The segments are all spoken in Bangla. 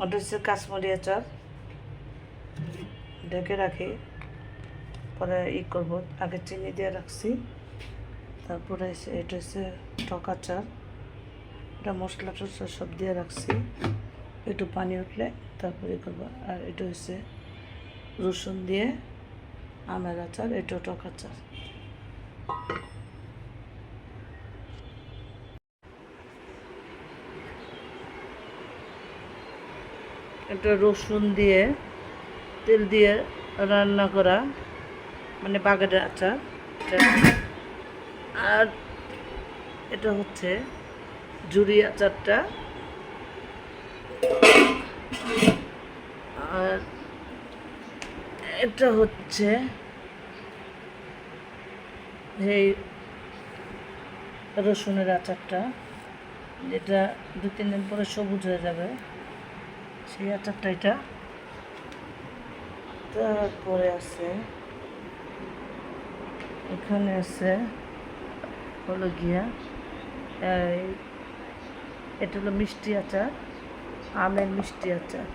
ওটা হচ্ছে কাশ্মীরি আচার, ঢেকে রাখি, পরে করবো। আগে চিনি দিয়ে রাখছি, তারপরে এটা হচ্ছে টক আচার, এটা মশলা টসলা সব দিয়ে রাখছি, একটু পানি উঠলে তারপরে করবো। আর এটা হচ্ছে রসুন দিয়ে আমের আচার, এটা টক আচার। এটা রসুন দিয়ে তেল দিয়ে রান্না করা, মানে বাগানের আচার। আর এটা হচ্ছে ঝুরি আচারটা। আর এটা হচ্ছে এই রসুনের আচারটা, যেটা 2-3 দিন পরে সবুজ হয়ে যাবে, সেই আচারটা এটা। তারপরে আছে এখানে আছে হলো গিয়া এটা হলো মিষ্টি আচার, আমের মিষ্টি আচার।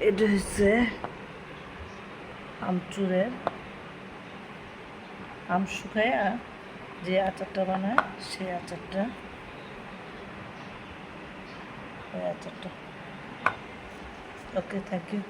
এটা হচ্ছে আমচুরের, আম শুকাইয়া যে আচারটা বানায় সেই আচারটা, ওই আচারটা। ওকে, থ্যাংক ইউ।